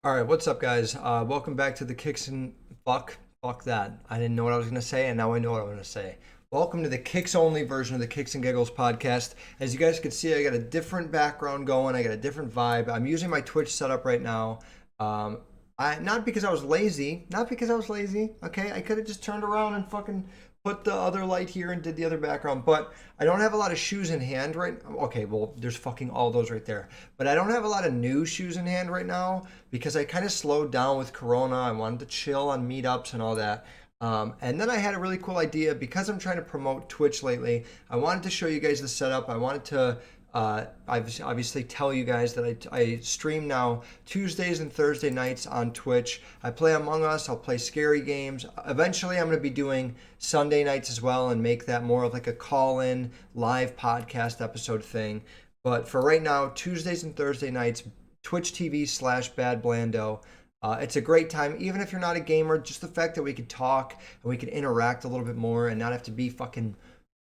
All right, what's up, guys? Welcome back to the Kicks and fuck that. I didn't know what I was gonna say, and now I know what I'm gonna say. Welcome to the Kicks only version of the Kicks and Giggles podcast. As you guys can see, I got a different background going. I got a different vibe. I'm using my Twitch setup right now. Um, not because I was lazy, not because I was lazy. Okay, I could have just turned around and fucking put the other light here and did the other background, but I don't have a lot of shoes in hand right. Okay, well, there's fucking all those right there, but I don't have a lot of new shoes in hand right now because I kind of slowed down with Corona. I wanted to chill on meetups and all that. And then I had a really cool idea because I'm trying to promote Twitch lately. I wanted to show you guys the setup. I wanted to obviously tell you guys that I stream now Tuesdays and Thursday nights on Twitch. I play Among Us. I'll play scary games. Eventually, I'm going to be doing Sunday nights as well and make that more of like a call-in live podcast episode thing. But for right now, Tuesdays and Thursday nights, Twitch TV/Bad Blando. It's a great time, even if you're not a gamer. Just the fact that we could talk and we could interact a little bit more and not have to be fucking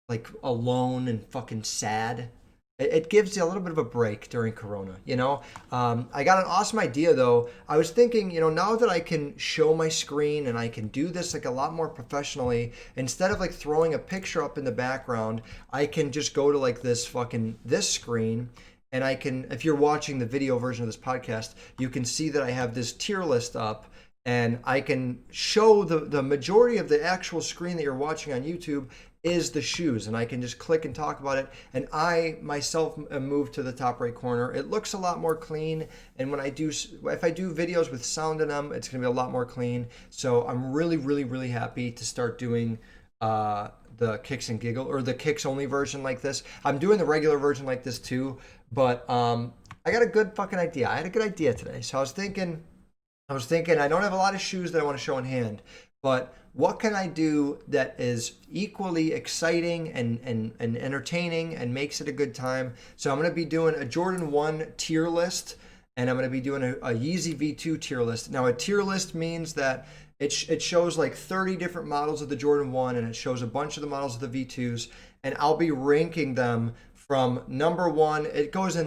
like alone and fucking sad. It gives you a little bit of a break during Corona, you know? I got an awesome idea though. I was thinking, now that I can show my screen and I can do this like a lot more professionally, instead of like throwing a picture up in the background, I can just go to like this screen and I can, if you're watching the video version of this podcast, you can see that I have this tier list up and I can show the majority of the actual screen that you're watching on YouTube is the shoes, and I can just click and talk about it, and I myself am moved to the top right corner. It looks a lot more clean, and if I do videos with sound in them, it's going to be a lot more clean. So I'm really, really, really happy to start doing the Kicks and Giggle, or the Kicks only version like this. I'm doing the regular version like this too, but I got a good fucking idea. I had a good idea today, so I was thinking I don't have a lot of shoes that I want to show in hand, but what can I do that is equally exciting and entertaining and makes it a good time? So I'm going to be doing a Jordan 1 tier list, and I'm going to be doing a Yeezy V2 tier list. Now, a tier list means that it shows like 30 different models of the Jordan 1, and it shows a bunch of the models of the V2s, and I'll be ranking them from number one. It goes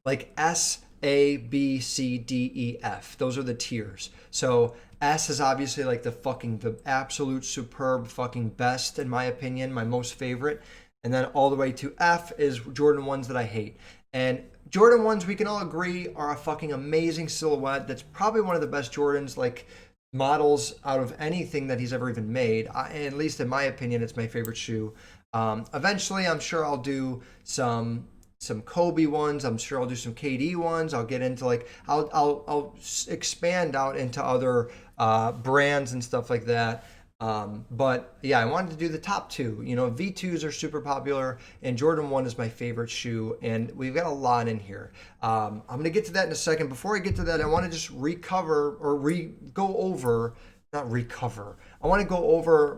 like S, A, B, C, D, E, F. Those are the tiers. So S is obviously like the absolute superb fucking best in my opinion, my most favorite. And then all the way to F is Jordan 1s that I hate. And Jordan 1s, we can all agree, are a fucking amazing silhouette. That's probably one of the best Jordans, like models out of anything that he's ever even made. At least in my opinion, it's my favorite shoe. Eventually, I'm sure I'll do some Kobe ones. I'm sure I'll do some KD ones. I'll get into like I'll expand out into other brands and stuff like that. But yeah, I wanted to do the top two. V2s are super popular, and Jordan 1 is my favorite shoe, and we've got a lot in here. I'm gonna get to that in a second. Before I get to that, I want to just go over, not recover. I want to go over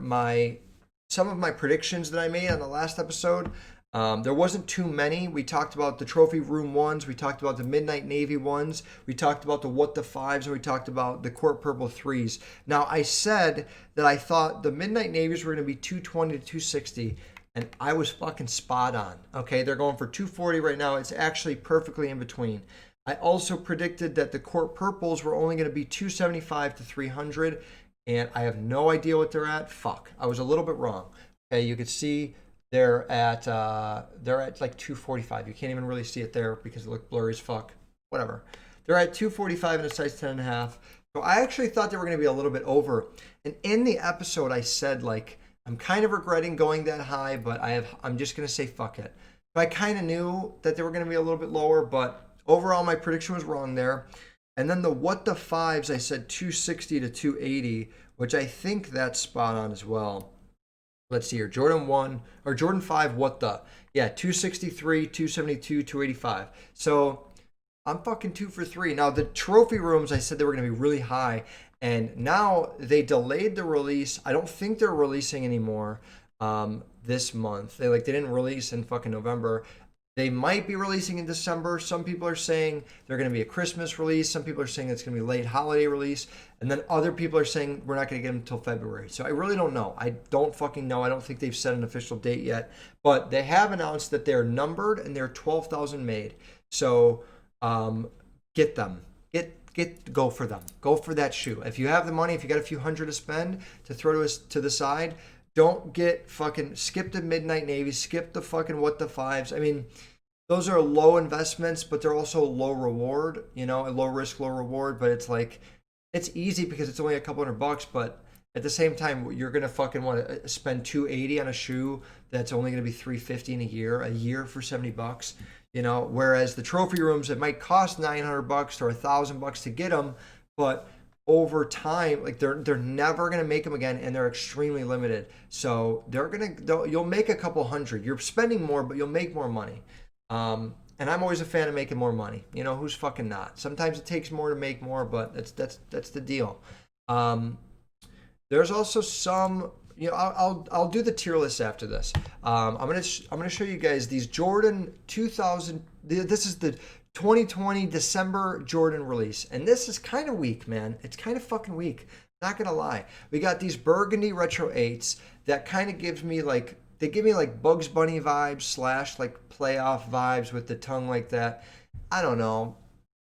some of my predictions that I made on the last episode. There wasn't too many. We talked about the trophy room ones. We talked about the midnight navy ones. We talked about the what the fives, and we talked about the court purple threes. Now, I said that I thought the midnight navies were going to be 220 to 260, and I was fucking spot on. Okay, they're going for 240 right now. It's actually perfectly in between. I also predicted that the court purples were only going to be 275 to 300, and I have no idea what they're at. Fuck, I was a little bit wrong. Okay, you could see they're at like 245. You can't even really see it there because it looked blurry as fuck. Whatever. They're at 245 in a size 10 and a half. So I actually thought they were going to be a little bit over. And in the episode, I said like I'm kind of regretting going that high, but I'm just going to say fuck it. So I kind of knew that they were going to be a little bit lower, but overall my prediction was wrong there. And then the what the fives, I said 260 to 280, which I think that's spot on as well. Let's see here. Jordan 1 or Jordan 5, what the? Yeah, 263, 272, 285. So I'm fucking 2 for 3. Now, the trophy rooms, I said they were going to be really high. And now they delayed the release. I don't think they're releasing anymore this month. They didn't release in fucking November. They might be releasing in December. Some people are saying they're going to be a Christmas release. Some people are saying it's going to be a late holiday release. And then other people are saying we're not going to get them until February. So I really don't know. I don't fucking know. I don't think they've set an official date yet. But they have announced that they're numbered and they're 12,000 made. So get them. Get go for them. Go for that shoe. If you have the money, if you got a few hundred to spend to throw to the side, don't get fucking, skip the Midnight Navy, skip the fucking What the Fives. I mean, those are low investments, but they're also low reward, a low risk, low reward. But it's like, it's easy because it's only a couple $100, but at the same time, you're gonna fucking want to spend $280 on a shoe that's only gonna be $350 in a year for $70. Whereas the trophy rooms, it might cost $900 or $1,000 to get them, but over time, like they're never gonna make them again, and they're extremely limited. So you'll make a couple hundred. You're spending more, but you'll make more money. And I'm always a fan of making more money. Who's fucking not? Sometimes it takes more to make more, but that's the deal. There's also some, I'll do the tier list after this. I'm gonna show you guys these Jordan 2000. This is the 2020 December Jordan release, and this is kind of weak, man. It's kind of fucking weak. Not gonna lie. We got these burgundy retro 8s that kind of gives me like, they give me like Bugs Bunny vibes / like playoff vibes with the tongue like that. I don't know.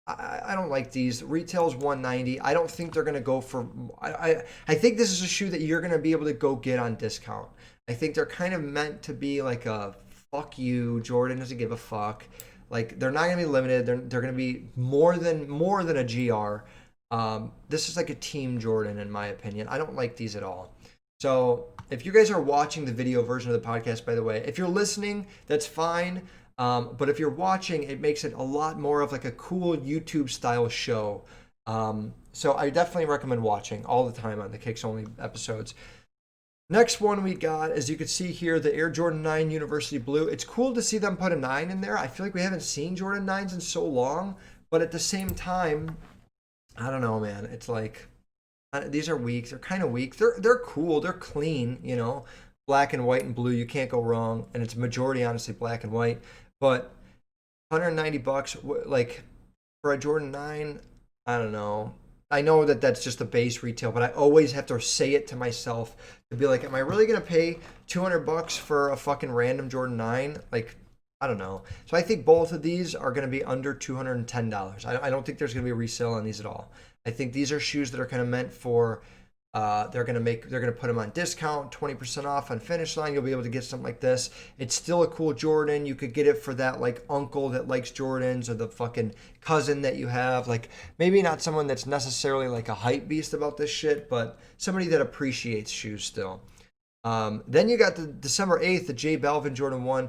I don't like these. Retail's $190. I don't think they're gonna go for. I think this is a shoe that you're gonna be able to go get on discount. I think they're kind of meant to be like a fuck you. Jordan doesn't give a fuck. Like, they're not gonna be limited. They're gonna be more than a GR. This is like a Team Jordan in my opinion. I don't like these at all. So if you guys are watching the video version of the podcast, by the way, if you're listening, that's fine. But if you're watching, it makes it a lot more of like a cool YouTube style show. So I definitely recommend watching all the time on the Kicks Only episodes. Next one we got, as you can see here, the Air Jordan 9 University Blue. It's cool to see them put a 9 in there. I feel like we haven't seen Jordan 9s in so long, but at the same time, I don't know, man. It's like, these are weak. They're kind of weak. They're cool. They're clean, black and white and blue. You can't go wrong. And it's majority, honestly, black and white. But $190, like for a Jordan 9, I don't know. I know that that's just the base retail, but I always have to say it to myself to be like, am I really gonna pay $200 for a fucking random Jordan 9? Like, I don't know. So I think both of these are gonna be under $210. I don't think there's gonna be a resale on these at all. I think these are shoes that are kind of meant for. They're gonna put them on discount, 20% off on Finish Line. You'll be able to get something like this. It's still a cool Jordan. You could get it for that like uncle that likes Jordans, or the fucking cousin that you have. Like, maybe not someone that's necessarily like a hype beast about this shit, but somebody that appreciates shoes still. Then you got the December 8th, the J Balvin Jordan 1.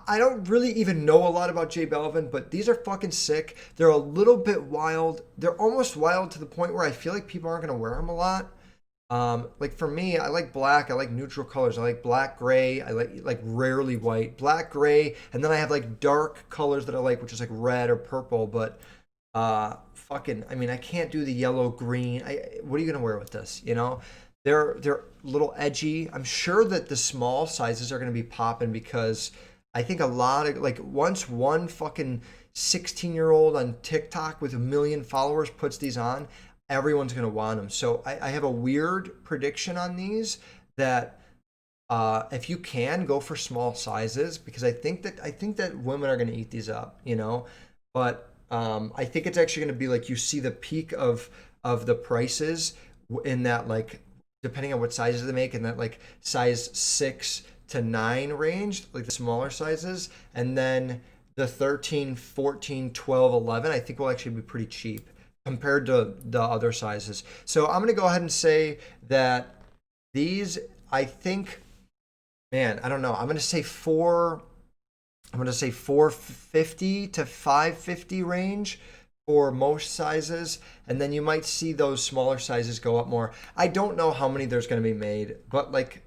I don't really even know a lot about J Balvin, but these are fucking sick. They're a little bit wild. They're almost wild to the point where I feel like people aren't gonna wear them a lot. Like for me, I like black. I like neutral colors. I like black, gray. I like rarely white, black, gray, and then I have like dark colors that I like, which is like red or purple. But fucking, I mean, I can't do the yellow, green. What are you gonna wear with this? They're a little edgy. I'm sure that the small sizes are gonna be popping, because I think a lot of, like, once one fucking 16-year-old on TikTok with 1 million followers puts these on, everyone's going to want them. So I have a weird prediction on these that if you can, go for small sizes, because I think that women are going to eat these up, But I think it's actually going to be like, you see the peak of the prices in that, like, depending on what sizes they make, in that like size 6 to 9 range, like the smaller sizes, and then the 13, 14, 12, 11, I think will actually be pretty cheap compared to the other sizes. So I'm going to go ahead and say that these, I think, man, I don't know. I'm going to say 450 to 550 range for most sizes. And then you might see those smaller sizes go up more. I don't know how many there's going to be made, but like,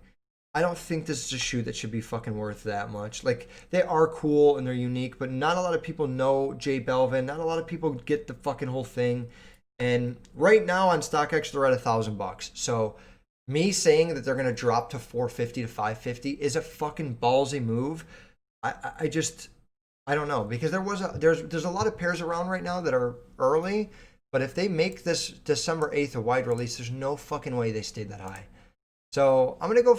I don't think this is a shoe that should be fucking worth that much. Like, they are cool and they're unique, but not a lot of people know J Balvin. Not a lot of people get the fucking whole thing. And right now on StockX, they're at $1,000. So me saying that they're gonna drop to 450 to 550 is a fucking ballsy move. I don't know, because there's a lot of pairs around right now that are early, but if they make this December 8th a wide release, there's no fucking way they stayed that high. So I'm gonna go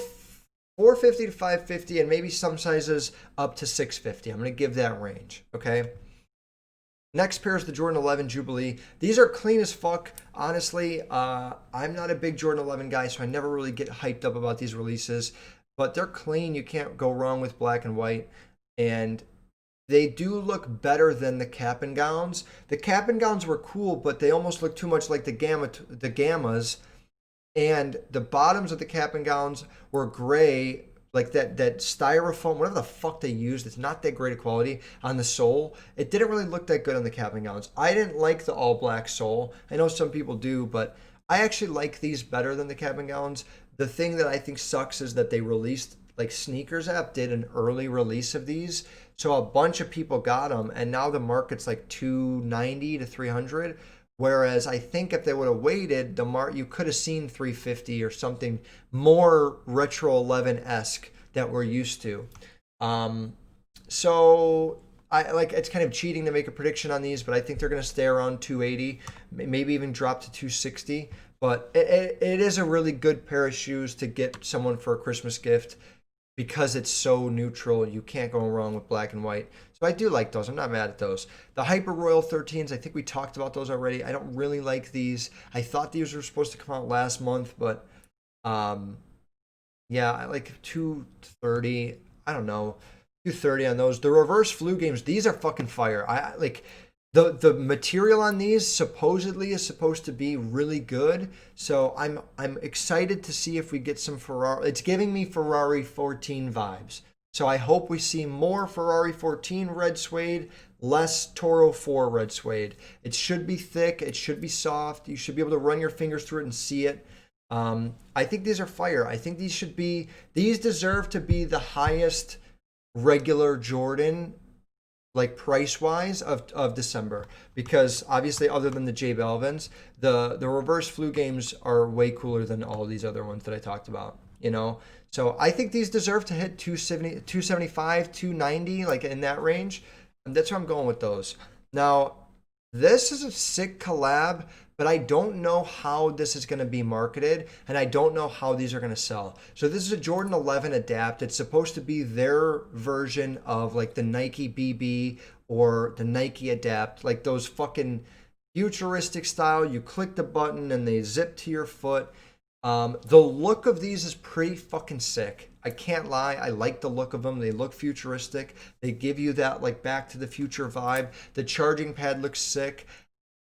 450 to 550, and maybe some sizes up to 650. I'm going to give that range, okay? Next pair is the Jordan 11 Jubilee. These are clean as fuck. Honestly, I'm not a big Jordan 11 guy, so I never really get hyped up about these releases. But they're clean. You can't go wrong with black and white. And they do look better than the cap and gowns. The cap and gowns were cool, but they almost look too much like the gammas. And the bottoms of the cap and gowns were gray, like that styrofoam, whatever the fuck they used. It's not that great a quality on the sole. It didn't really look that good on the cap and gowns. I didn't like the all black sole. I know some people do, but I actually like these better than the cap and gowns. The thing that I think sucks is that they released, like Sneakers app did an early release of these, so a bunch of people got them, and now the market's like 290 to 300. Whereas I think if they would have waited, you could have seen 350 or something more retro 11-esque that we're used to. So I like, it's kind of cheating to make a prediction on these, but I think they're going to stay around 280, maybe even drop to 260. But it is a really good pair of shoes to get someone for a Christmas gift because it's so neutral. You can't go wrong with black and white. So I do like those. I'm not mad at those. The Hyper Royal 13s, I think we talked about those already. I don't really like these. I thought these were supposed to come out last month, but yeah, I like 230. I don't know. 230 on those. The reverse flu games, these are fucking fire. I like the material on these supposedly is supposed to be really good. So I'm excited to see if we get some Ferrari. It's giving me Ferrari 14 vibes. So I hope we see more Ferrari 14 red suede, less Toro 4 red suede. It should be thick. It should be soft. You should be able to run your fingers through it and see it. I think these are fire. I think these deserve to be the highest regular Jordan, like price wise, of December, because obviously other than the J Balvin's, the reverse flu games are way cooler than all these other ones that I talked about, you know. So I think these deserve to hit 270, 275, 290, like in that range. And that's where I'm going with those. Now, this is a sick collab, but I don't know how this is going to be marketed, and I don't know how these are going to sell. So this is a Jordan 11 Adapt. It's supposed to be their version of like the Nike BB or the Nike Adapt, like those fucking futuristic style. You click the button and they zip to your foot. The look of these is pretty fucking sick. I can't lie. I like the look of them. They look futuristic. They give you that like Back to the Future vibe. The charging pad looks sick.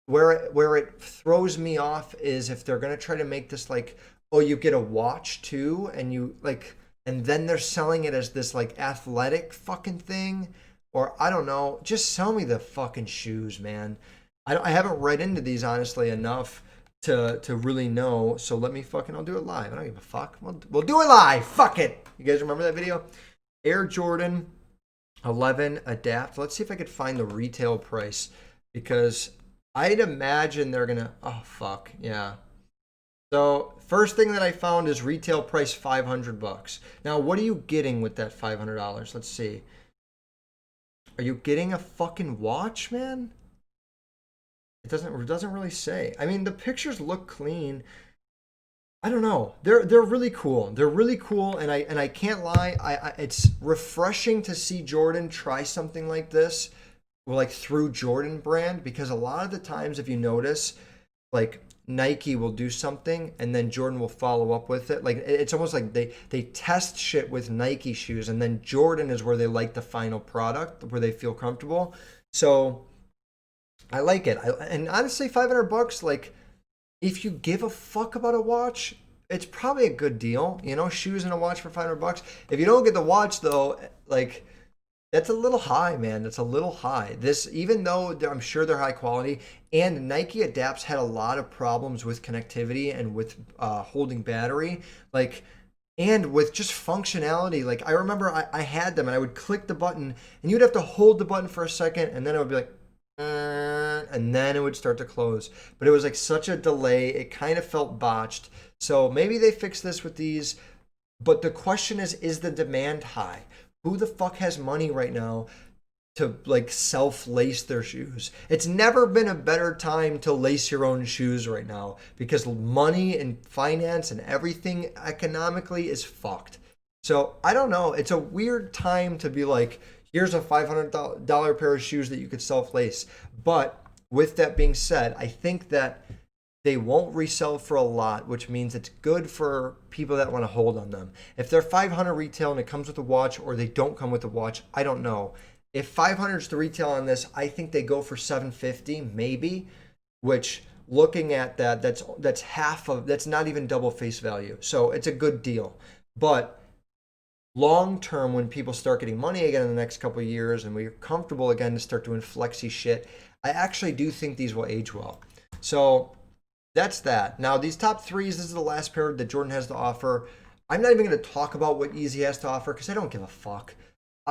Where it throws me off is if they're gonna try to make this like, oh, you get a watch too, and you like, and then they're selling it as this like athletic fucking thing, or I don't know. Just sell me the fucking shoes, man. I haven't read into these honestly enough to really know. So let me I'll do it live. I don't give a fuck. We'll do it live. Fuck it. You guys remember that video? Air Jordan 11 Adapt. Let's see if I could find the retail price, because I'd imagine they're gonna. Oh fuck yeah. So first thing that I found is retail price $500. Now what are you getting with that $500? Let's see. Are you getting a fucking watch, man? It doesn't really say. I mean, the pictures look clean. I don't know. They're really cool. They're really cool, and I can't lie. It's refreshing to see Jordan try something like this, like through Jordan brand, because a lot of the times, if you notice, like Nike will do something and then Jordan will follow up with it. Like it's almost like they test shit with Nike shoes, and then Jordan is where they like the final product, where they feel comfortable. So I like it. And honestly, $500, like if you give a fuck about a watch, it's probably a good deal. You know, shoes and a watch for $500. If you don't get the watch though, like that's a little high, man. That's a little high. This, even though I'm sure they're high quality, and Nike Adapts had a lot of problems with connectivity and with holding battery, like, and with just functionality. Like I remember I had them and I would click the button and you'd have to hold the button for a second and then it would be like, and then it would start to close. But it was like such a delay. It kind of felt botched. So maybe they fix this with these. But the question is the demand high? Who the fuck has money right now to like self-lace their shoes? It's never been a better time to lace your own shoes right now, because money and finance and everything economically is fucked. So I don't know. It's a weird time to be like, here's a $500 pair of shoes that you could self-lace. But with that being said, I think that they won't resell for a lot, which means it's good for people that want to hold on them. If they're 500 retail and it comes with a watch, or they don't come with a watch, I don't know. If 500 is the retail on this, I think they go for 750 maybe, which looking at that, that's half of, that's not even double face value. So it's a good deal. But long term, when people start getting money again in the next couple of years and we're comfortable again to start doing flexy shit, I actually do think these will age well. So that's that. Now, these top threes, this is the last pair that Jordan has to offer. I'm not even going to talk about what Yeezy has to offer because I don't give a fuck.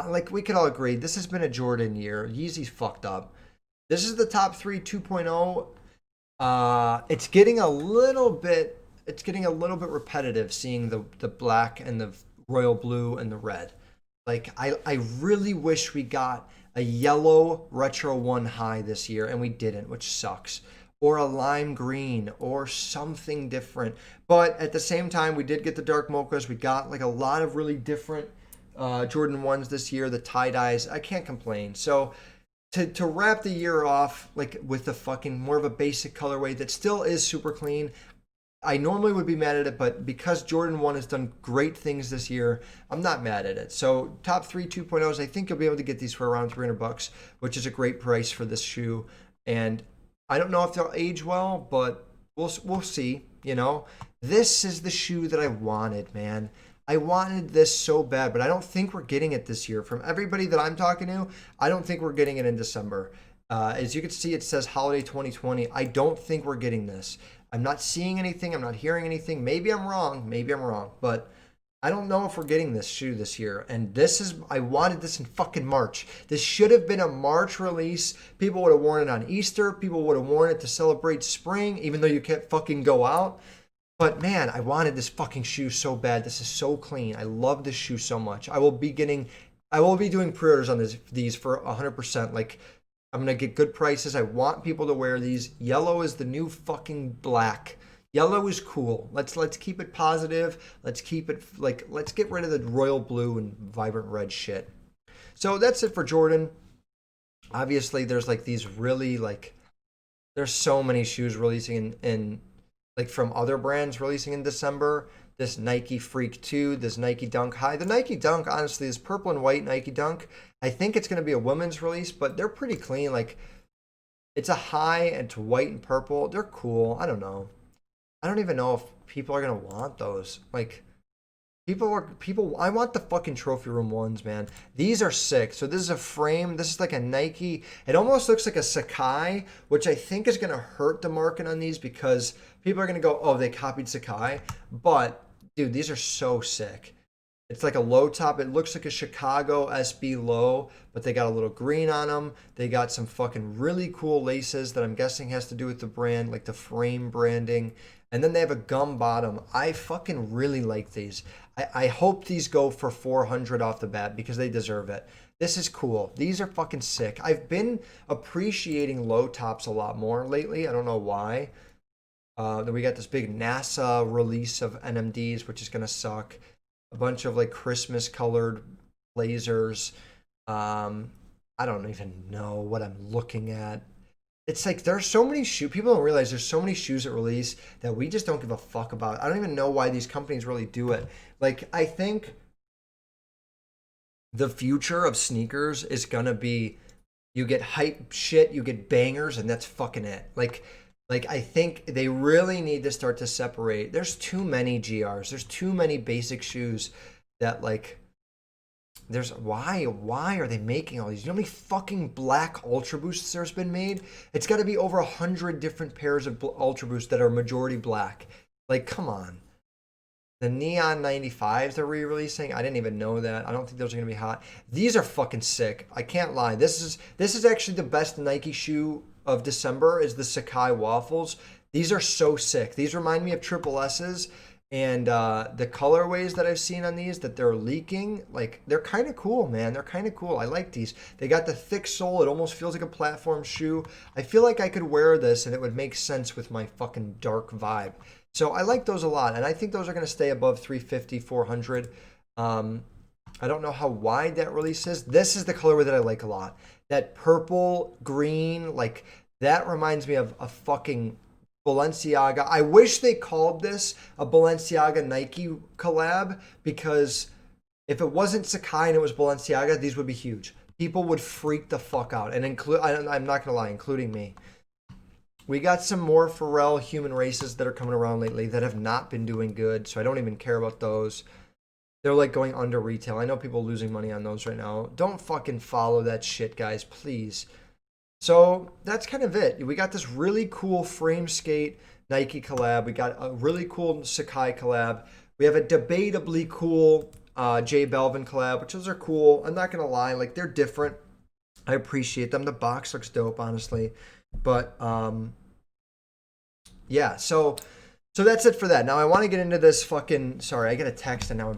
Like, we could all agree, this has been a Jordan year. Yeezy's fucked up. This is the top three 2.0. It's getting a little bit repetitive seeing the black and the royal blue and the red. Like, I really wish we got a yellow retro 1 high this year, and we didn't, which sucks. Or a lime green or something different. But at the same time, we did get the dark mochas. We got like a lot of really different Jordan 1s this year, the tie-dyes. I can't complain. So to wrap the year off like with a fucking more of a basic colorway that still is super clean, I normally would be mad at it, but because Jordan 1 has done great things this year, I'm not mad at it. So top three 2.0s, I think you'll be able to get these for around $300, which is a great price for this shoe. And I don't know if they'll age well, but we'll see, you know. This is the shoe that I wanted, man. I wanted this so bad, but I don't think we're getting it this year. From everybody that I'm talking to, I don't think we're getting it in December. As you can see, it says holiday 2020. I don't think we're getting this. I'm not seeing anything. I'm not hearing anything. Maybe I'm wrong. But I don't know if we're getting this shoe this year. And I wanted this in fucking March. This should have been a March release. People would have worn it on Easter. People would have worn it to celebrate spring, even though you can't fucking go out. But man, I wanted this fucking shoe so bad. This is so clean. I love this shoe so much. I will be doing pre-orders on these for 100%. Like, I'm going to get good prices. I want people to wear these. Yellow is the new fucking black. Yellow is cool. Let's keep it positive. Let's keep it let's get rid of the royal blue and vibrant red shit. So that's it for Jordan. Obviously, there's like these really there's so many shoes releasing in like from other brands releasing in December. This Nike Freak 2, this Nike Dunk High. The Nike Dunk, honestly, is purple and white Nike Dunk. I think it's going to be a women's release, but they're pretty clean. Like, it's a high and it's white and purple. They're cool. I don't know. I don't even know if people are going to want those. Like, I want the fucking trophy room ones, man. These are sick. So this is a frame. This is like a Nike. It almost looks like a Sakai, which I think is going to hurt the market on these because people are going to go, oh, they copied Sakai. But, dude, these are so sick. It's like a low top. It looks like a Chicago SB low, but they got a little green on them. They got some fucking really cool laces that I'm guessing has to do with the brand, like the frame branding. And then they have a gum bottom. I fucking really like these. I hope these go for 400 off the bat because they deserve it. This is cool. These are fucking sick. I've been appreciating low tops a lot more lately. I don't know why. Then we got this big NASA release of NMDs, which is going to suck. A bunch of like Christmas colored blazers. I don't even know what I'm looking at. It's like there's so many shoes. People don't realize there's so many shoes at release that we just don't give a fuck about. I don't even know why these companies really do it. Like, I think the future of sneakers is gonna be you get hype shit, you get bangers, and that's fucking it. Like I think they really need to start to separate. There's too many GRs. There's too many basic shoes that like. Why are they making all these? You know how many fucking black Ultra Boosts there's been made? It's got to be over 100 different pairs of Ultra Boosts that are majority black. Like, come on. The Neon 95s they're re-releasing, I didn't even know that. I don't think those are gonna be hot. These are fucking sick. I can't lie. This is actually the best Nike shoe of December is the Sakai Waffles. These are so sick. These remind me of Triple S's. And the colorways that I've seen on these that they're leaking, like, they're kind of cool, man. They're kind of cool. I like these. They got the thick sole. It almost feels like a platform shoe. I feel like I could wear this and it would make sense with my fucking dark vibe. So I like those a lot. And I think those are going to stay above 350, 400. I don't know how wide that release is. This is the colorway that I like a lot. That purple, green, like that reminds me of a fucking Balenciaga. I wish they called this a Balenciaga Nike collab, because if it wasn't Sacai and it was Balenciaga, these would be huge. People would freak the fuck out. And I'm not going to lie, including me. We got some more Pharrell human races that are coming around lately that have not been doing good, so I don't even care about those. They're like going under retail. I know people losing money on those right now. Don't fucking follow that shit, guys, please. So that's kind of it. We got this really cool frame skate Nike collab. We got a really cool Sacai collab. We have a debatably cool J Balvin collab, which those are cool. I'm not going to lie. Like, they're different. I appreciate them. The box looks dope, honestly. But yeah, so that's it for that. Now I want to get into this fucking, sorry, I get a text and now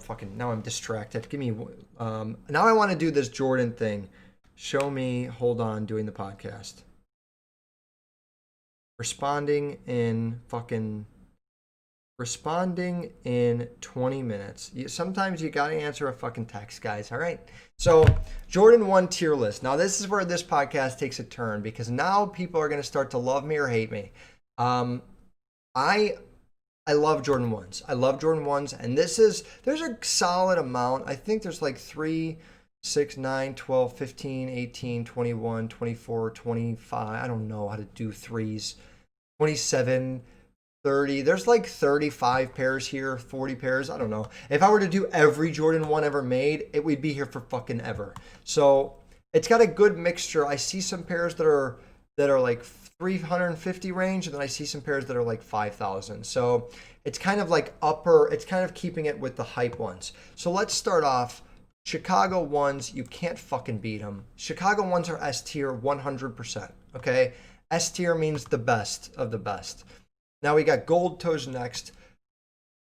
I'm distracted. Give me now I want to do this Jordan thing. Show me, hold on, doing the podcast. Responding in 20 minutes. Sometimes you gotta answer a fucking text, guys. All right. So Jordan 1 tier list. Now this is where this podcast takes a turn, because now people are gonna start to love me or hate me. I love Jordan 1s. I love Jordan 1s, and there's a solid amount. I think there's like 3, 6, 9, 12, 15, 18, 21, 24, 25. I don't know how to do threes. 27, 30. There's like 35 pairs here, 40 pairs. I don't know. If I were to do every Jordan 1 ever made, it would be here for fucking ever. So it's got a good mixture. I see some pairs that are like 350 range, and then I see some pairs that are like 5,000. So it's kind of like it's kind of keeping it with the hype ones. So let's start off. Chicago 1s, you can't fucking beat them. Chicago 1s are S tier 100%. Okay? S tier means the best of the best. Now we got gold toes next.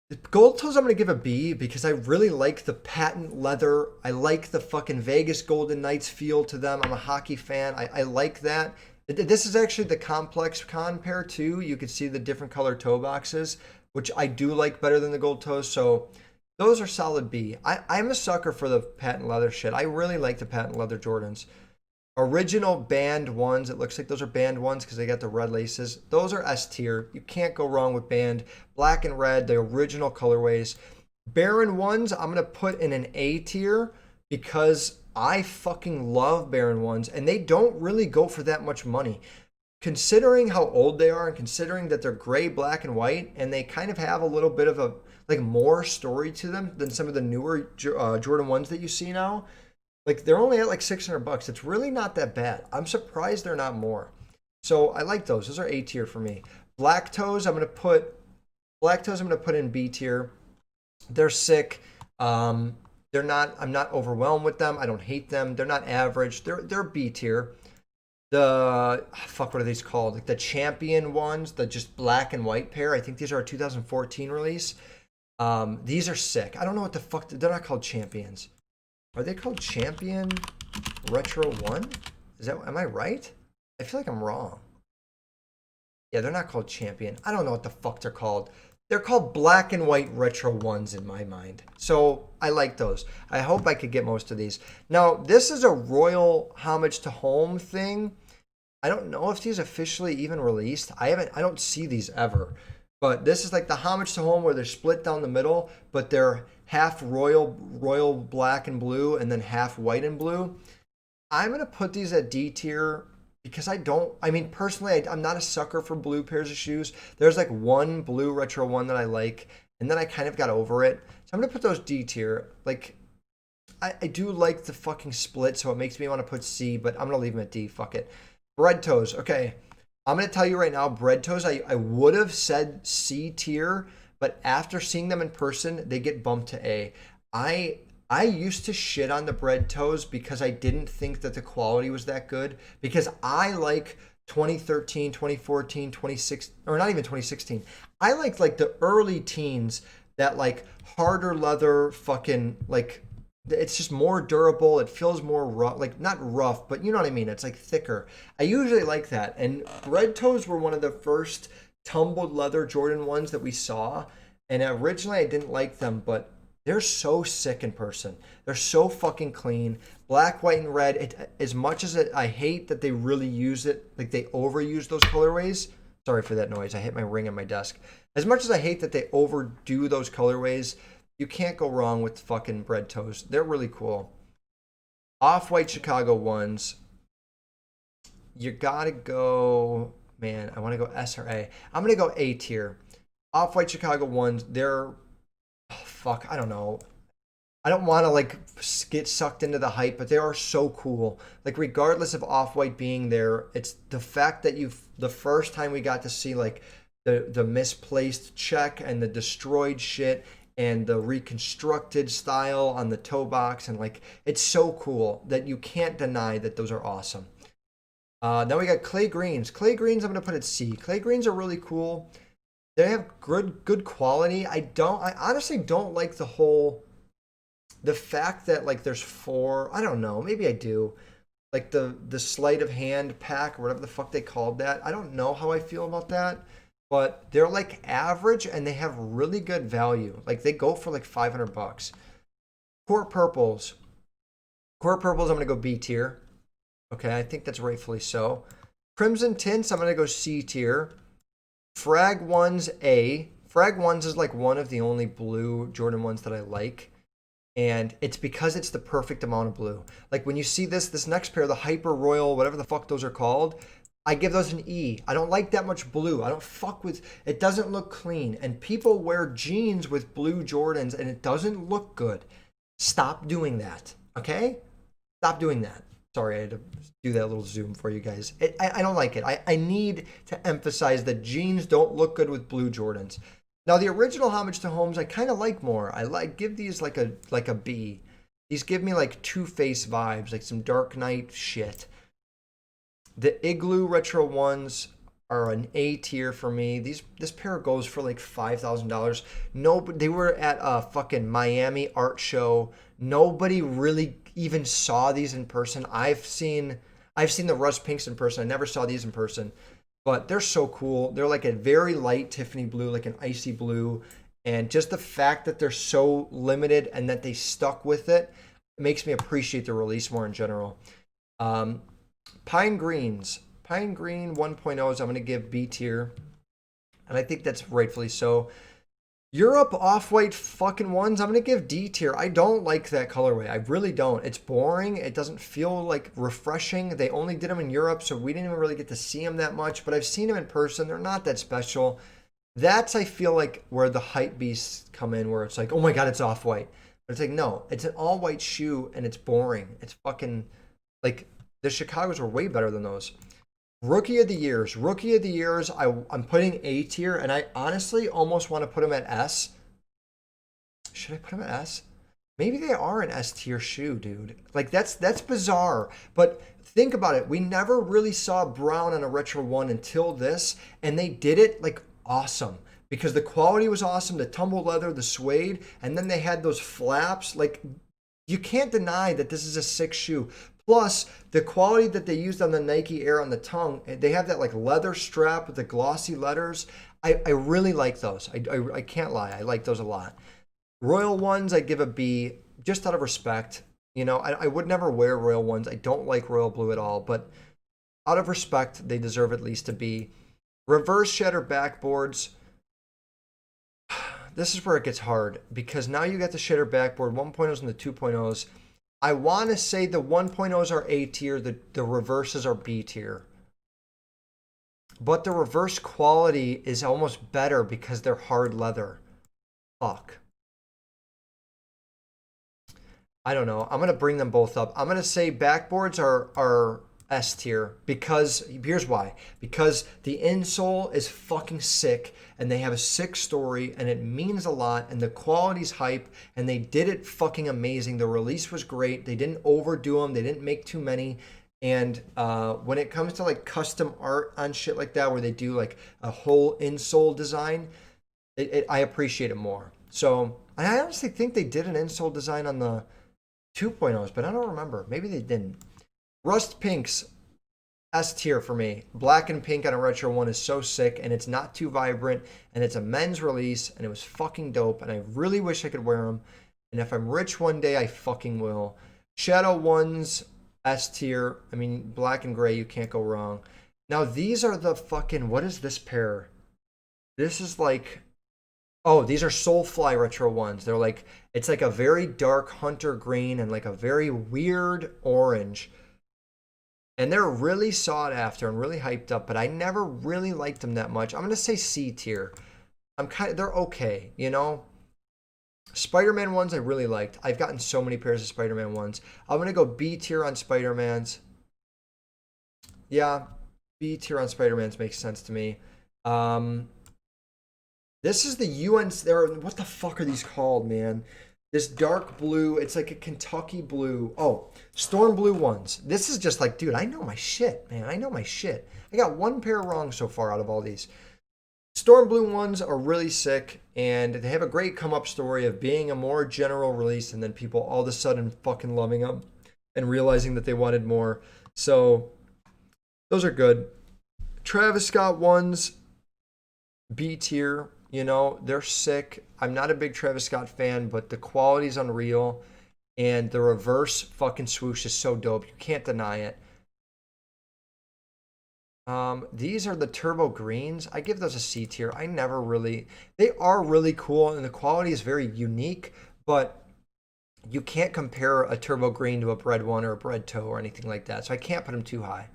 The gold toes I'm going to give a B, because I really like the patent leather. I like the fucking Vegas Golden Knights feel to them. I'm a hockey fan. I like that. This is actually the complex con pair too. You can see the different color toe boxes, which I do like better than the gold toes. So those are solid B. I'm a sucker for the patent leather shit. I really like the patent leather Jordans. Original band 1s. It looks like those are band 1s because they got the red laces. Those are S tier. You can't go wrong with band. Black and red, the original colorways. Baron 1s, I'm going to put in an A tier, because I fucking love Baron 1s, and they don't really go for that much money. Considering how old they are, and considering that they're gray, black, and white, and they kind of have a little bit of a, like, more story to them than some of the newer Jordan 1s that you see now. Like, they're only at like $600. It's really not that bad. I'm surprised they're not more. So I like those. Those are A tier for me. Black toes, I'm gonna put in B tier. They're sick. I'm not overwhelmed with them. I don't hate them. They're not average. They're B tier. What are these called? Like the champion ones, the just black and white pair. I think these are a 2014 release. These are sick. I don't know what the fuck. They're not called champions. Are they called Champion Retro 1? Am I right? I feel like I'm wrong. Yeah, they're not called Champion. I don't know what the fuck they're called. They're called black and white Retro 1s in my mind. So I like those. I hope I could get most of these. Now, this is a royal homage to home thing. I don't know if these officially even released. I don't see these ever. But this is like the homage to home, where they're split down the middle, but they're half royal black and blue, and then half white and blue. I'm going to put these at D tier, because personally, I'm not a sucker for blue pairs of shoes. There's like one blue retro 1 that I like, and then I kind of got over it. So I'm going to put those D tier. Like, I do like the fucking split, so it makes me want to put C, but I'm going to leave them at D. Fuck it. Bread toes. Okay. I'm going to tell you right now, bread toes, I would have said C tier, but after seeing them in person, they get bumped to A. I used to shit on the bread toes because I didn't think that the quality was that good, because I like 2013, 2014, 2016, or not even 2016. I liked like the early teens, that like harder leather fucking, like, it's just more durable. It feels more rough, like not rough, but you know what I mean? It's like thicker. I usually like that. And bread toes were one of the first tumbled leather Jordan 1s that we saw. And originally I didn't like them, but They're so sick in person. They're so fucking clean. Black, white, and red. As much as I hate that they really use it, like they overuse those colorways. Sorry for that noise. I hit my ring on my desk. As much as I hate that they overdo those colorways, you can't go wrong with fucking bread toes. They're really cool. Off-white Chicago ones. You gotta go, man, I want to go S or A. I'm going to go A tier. Off-white Chicago ones, they're, oh, fuck, I don't know. I don't want to like get sucked into the hype, but they are so cool. Like regardless of Off-White being there, it's the fact that the first time we got to see like the misplaced check and the destroyed shit and the reconstructed style on the toe box, and like it's so cool that you can't deny that those are awesome. Now we got clay greens. Clay greens, I'm gonna put at C. Clay greens are really cool. They have good quality. I honestly don't like the fact that like there's four, I don't know, maybe I do. Like the sleight of hand pack or whatever the fuck they called that. I don't know how I feel about that, but they're like average and they have really good value. Like they go for like $500. Court purples. Court purples, I'm gonna go B tier. Okay, I think that's rightfully so. Crimson tints, I'm gonna go C tier. Frag ones A. Frag ones is like one of the only blue Jordan ones that I like. And it's because it's the perfect amount of blue. Like when you see this next pair, the Hyper Royal, whatever the fuck those are called, I give those an E. I don't like that much blue. I don't fuck with, it doesn't look clean. And people wear jeans with blue Jordans and it doesn't look good. Stop doing that, okay? Stop doing that. Sorry, I had to do that little zoom for you guys. I don't like it. I need to emphasize that jeans don't look good with blue Jordans. Now the original Homage to Holmes I kind of like more. I give these like a B. These give me like Two-Face vibes, like some Dark Knight shit. The Igloo retro ones are an A tier for me. This pair goes for like $5,000. No, they were at a fucking Miami art show. Nobody really even saw these in person. I've seen the Rust Pinks in person. I never saw these in person. But they're so cool. They're like a very light Tiffany blue, like an icy blue. And just the fact that they're so limited and that they stuck with it makes me appreciate the release more in general. Pine greens. Pine green 1.0s I'm going to give B tier. And I think that's rightfully so. Europe off-white fucking ones, I'm going to give D tier. I don't like that colorway. I really don't. It's boring. It doesn't feel like refreshing. They only did them in Europe, so we didn't even really get to see them that much. But I've seen them in person. They're not that special. That's, I feel like, where the hype beasts come in, where it's like, oh my God, it's off-white. But it's like, no, it's an all-white shoe, and it's boring. It's fucking, like, the Chicagos were way better than those. Rookie of the Years. Rookie of the Years, I'm putting A tier, and I honestly almost want to put them at S. Should I put them at S? Maybe they are an S tier shoe, dude. Like, that's bizarre. But think about it. We never really saw brown on a Retro 1 until this, and they did it, like, awesome. Because the quality was awesome, the tumble leather, the suede, and then they had those flaps. Like, you can't deny that this is a sick shoe. Plus, the quality that they used on the Nike Air on the tongue, they have that like leather strap with the glossy letters. I really like those. I can't lie. I like those a lot. Royal ones, I give a B just out of respect. You know, I would never wear Royal ones. I don't like Royal Blue at all, but out of respect, they deserve at least a B. Reverse Shatter Backboards. This is where it gets hard because now you got the Shatter Backboard 1.0s and the 2.0s. I want to say the 1.0s are A tier, the reverses are B tier. But the reverse quality is almost better because they're hard leather. Fuck. I don't know. I'm going to bring them both up. I'm going to say backboards are S tier because here's why. Because the insole is fucking sick and they have a sick story and it means a lot and the quality's hype and they did it fucking amazing. The release was great. They didn't overdo them. They didn't make too many. And when it comes to like custom art on shit like that where they do like a whole insole design, I appreciate it more. So I honestly think they did an insole design on the 2.0s, but I don't remember. Maybe they didn't. Rust Pinks, S tier for me. Black and pink on a Retro 1 is so sick, and it's not too vibrant, and it's a men's release, and it was fucking dope, and I really wish I could wear them. And if I'm rich one day, I fucking will. Shadow ones, S tier. I mean, black and gray, you can't go wrong. Now, these are the fucking, what is this pair? This is like, oh, these are Soulfly Retro ones. They're like, it's like a very dark hunter green and like a very weird orange. And they're really sought after and really hyped up, but I never really liked them that much. I'm gonna say C tier. They're okay, you know. Spider-Man ones I really liked. I've gotten so many pairs of Spider-Man ones. I'm gonna go B tier on Spider-Mans. Yeah, B tier on Spider-Mans makes sense to me. This is the UN. What the fuck are these called, man? This dark blue. It's like a Kentucky blue. Oh, storm blue ones. This is just like, dude, I know my shit, man. I know my shit. I got one pair wrong so far out of all these. Storm blue ones are really sick, and they have a great come up story of being a more general release, and then people all of a sudden fucking loving them and realizing that they wanted more. So those are good. Travis Scott ones, B tier. You know, they're sick. I'm not a big Travis Scott fan, but the quality's unreal. And the reverse fucking swoosh is so dope. You can't deny it. These are the turbo greens. I give those a C tier. They are really cool and the quality is very unique, but you can't compare a turbo green to a bread one or a bread toe or anything like that. So I can't put them too high.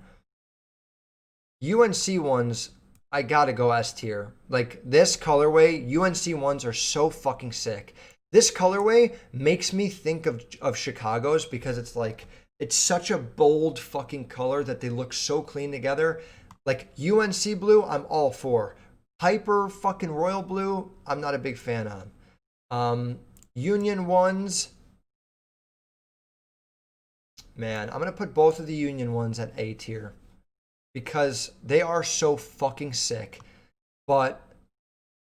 UNC ones, I gotta go S tier. Like this colorway, UNC ones are so fucking sick. This colorway makes me think of Chicago's because it's such a bold fucking color that they look so clean together. Like UNC blue, I'm all for. Hyper fucking royal blue, I'm not a big fan on. Union ones, man, I'm gonna put both of the Union ones at A tier because they are so fucking sick, but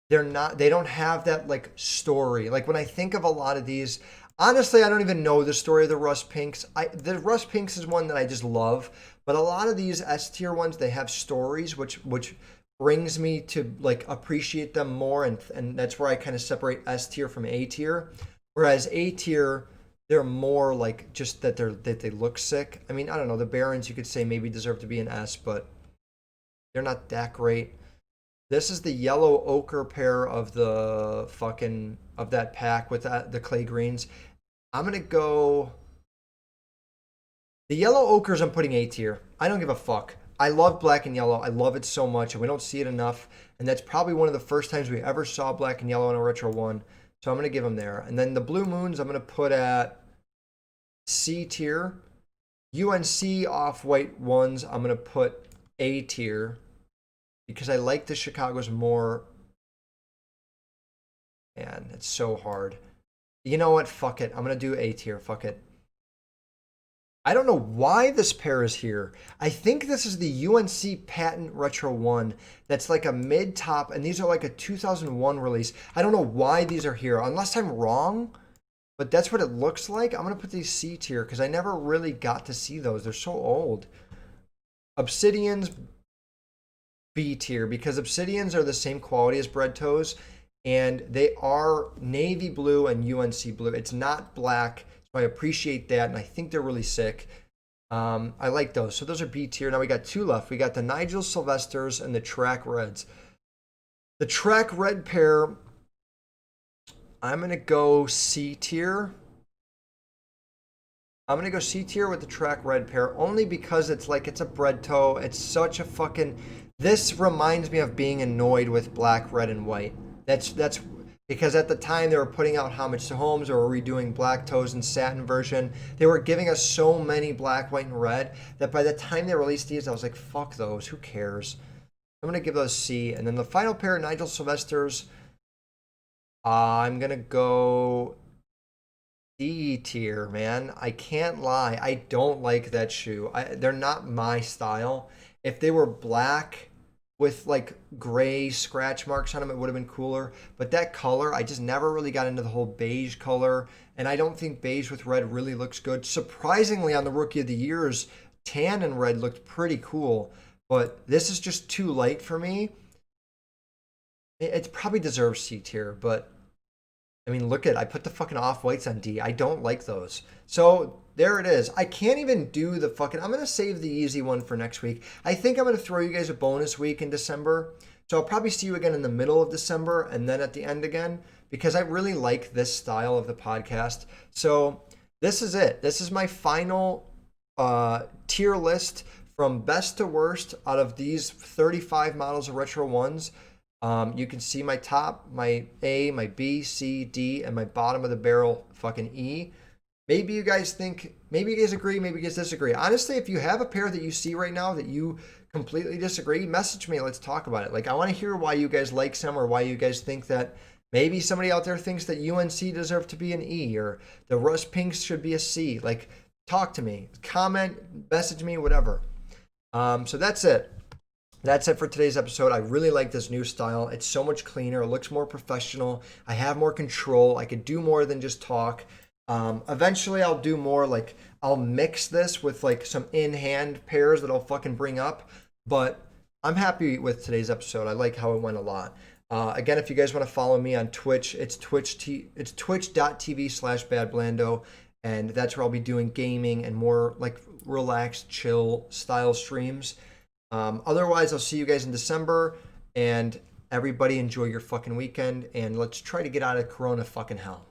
they don't have that like story. Like when I think of a lot of these, honestly, I don't even know the story of the Rust Pinks. The Rust Pinks is one that I just love, but a lot of these S tier ones, they have stories which brings me to like appreciate them more, and that's where I kind of separate S tier from A tier. Whereas A tier, they're more like just that they look sick. I mean, I don't know, the Barons you could say maybe deserve to be an S, but they're not that great. This is the yellow ochre pair of that pack with the clay greens. I'm gonna go the yellow ochres. I'm putting A tier. I don't give a fuck. I love black and yellow. I love it so much, and we don't see it enough. And that's probably one of the first times we ever saw black and yellow in a retro one. So I'm gonna give them there. And then the blue moons, I'm gonna put at C tier. UNC off-white ones, I'm gonna put A tier because I like the Chicago's more. Man, it's so hard. You know what? Fuck it. I'm gonna do A tier. Fuck it. I don't know why this pair is here. I think this is the UNC Patent Retro 1 that's like a mid-top, and these are like a 2001 release. I don't know why these are here, unless I'm wrong, but that's what it looks like. I'm going to put these C tier because I never really got to see those. They're so old. Obsidians, B tier, because Obsidians are the same quality as Bread Toes, and they are navy blue and UNC blue. It's not black. I appreciate that, and I think they're really sick. I like those. So those are B tier. Now we got two left. We got the Nigel Sylvesters and the Track Reds. The Track Red pair, I'm going to go C tier. I'm going to go C tier with the Track Red pair only because it's a bread toe. It's such a fucking... This reminds me of being annoyed with black, red, and white. That's because at the time they were putting out Homage to Holmes or redoing Black Toes and Satin version. They were giving us so many black, white, and red that by the time they released these, I was like, fuck those. Who cares? I'm going to give those C. And then the final pair, Nigel Sylvesters, I'm going to go D tier, man. I can't lie. I don't like that shoe. They're not my style. If they were black with like gray scratch marks on them, it would have been cooler. But that color, I just never really got into the whole beige color. And I don't think beige with red really looks good. Surprisingly, on the Rookie of the Years, tan and red looked pretty cool. But this is just too light for me. It probably deserves C tier, but I mean, look at, I put the fucking off-whites on D. I don't like those. So there it is. I can't even do the fucking, I'm going to save the easy one for next week. I think I'm going to throw you guys a bonus week in December. So I'll probably see you again in the middle of December and then at the end again, because I really like this style of the podcast. So this is it. This is my final tier list from best to worst out of these 35 models of Retro Ones. You can see my top, my A, my B, C, D, and my bottom of the barrel fucking E. Maybe you guys think, maybe you guys agree, maybe you guys disagree. Honestly, if you have a pair that you see right now that you completely disagree, message me. Let's talk about it. Like, I want to hear why you guys like some, or why you guys think that maybe somebody out there thinks that UNC deserve to be an E, or the Rust Pinks should be a C. Like, talk to me, comment, message me, whatever. So that's it. That's it for today's episode. I really like this new style. It's so much cleaner. It looks more professional. I have more control. I could do more than just talk. Eventually I'll do more, like I'll mix this with like some in-hand pairs that I'll fucking bring up. But I'm happy with today's episode. I like how it went a lot. Again, if you guys want to follow me on Twitch, it's twitch.tv/badblando. And that's where I'll be doing gaming and more like relaxed, chill style streams. Otherwise, I'll see you guys in December, and everybody enjoy your fucking weekend, and let's try to get out of Corona fucking hell.